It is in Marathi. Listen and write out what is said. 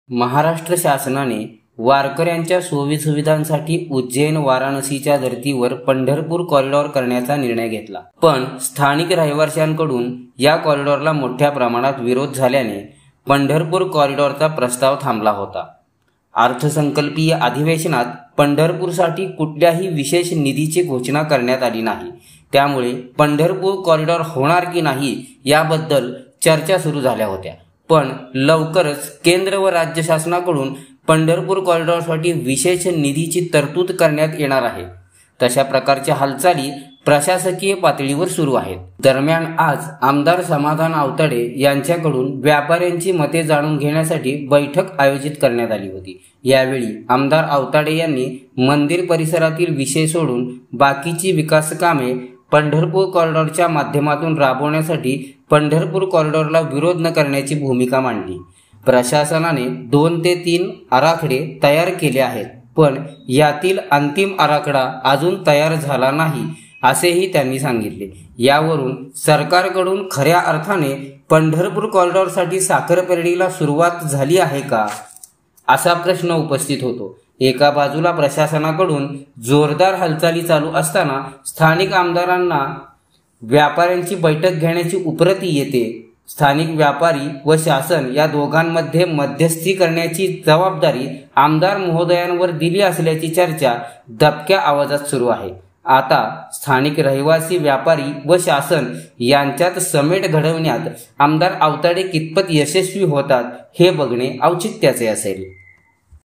महाराष्ट्र शासनाने वारकऱ्यांच्या सोयीसुविधांसाठी उज्जैन वाराणसीच्या धर्तीवर पंढरपूर कॉरिडॉर करण्याचा निर्णय घेतला। पण स्थानिक रहिवाशांकडून या कॉरिडॉरला मोठ्या प्रमाणात विरोध झाल्याने पंढरपूर कॉरिडॉरचा प्रस्ताव थांबला होता। अर्थसंकल्पीय अधिवेशनात पंढरपूरसाठी कुठल्याही विशेष निधीची घोषणा करण्यात आली नाही। त्यामुळे पंढरपूर कॉरिडॉर होणार की नाही याबद्दल चर्चा सुरू झाल्या होत्या। पण लवकरच केंद्र व राज्य शासनाकडून पंढरपूर कॉरिडॉरसाठी विशेष निधीची तरतूद करण्यात येणार आहे। तशा प्रकारच्या हालचाली प्रशासकीय पातळीवर सुरू आहेत। दरम्यान आज आमदार समाधान आवताडे यांच्याकडून व्यापाऱ्यांची मते जाणून घेण्यासाठी बैठक आयोजित करण्यात आली होती। यावेळी आमदार आवताडे यांनी मंदिर परिसरातील विषय सोडून बाकीची विकास कामे पंढरपूर कॉरिडॉरच्या माध्यमातून राबवण्यासाठी पंढरपूर कॉरिडॉरला विरोध न करण्याची भूमिका मांडली। प्रशासनाने 2 ते 3 आराखडे तयार केले आहेत, पण यातील अंतिम आराखडा अजून तयार झाला नाही असेही त्यांनी सांगितले। यावरून सरकारकडून खऱ्या अर्थाने पंढरपूर कॉरिडॉरसाठी साखरपेरडीला सुरुवात झाली आहे का, असा प्रश्न उपस्थित होतो। एका बाजूला प्रशासनाकडून जोरदार हालचाली चालू असताना स्थानिक आमदारांना व्यापाऱ्यांची बैठक घेण्याची उपरती येते। स्थानिक व्यापारी व शासन या दोघांमध्ये मध्यस्थी करण्याची जबाबदारी आमदार महोदयांवर दिली असल्याची चर्चा दबक्या आवाजात सुरू आहे। आता स्थानिक रहिवासी, व्यापारी व शासन यांच्यात समेट घडवण्यात आमदार आवताडे कितपत यशस्वी होतात हे बघणे औचित्याचे असेल।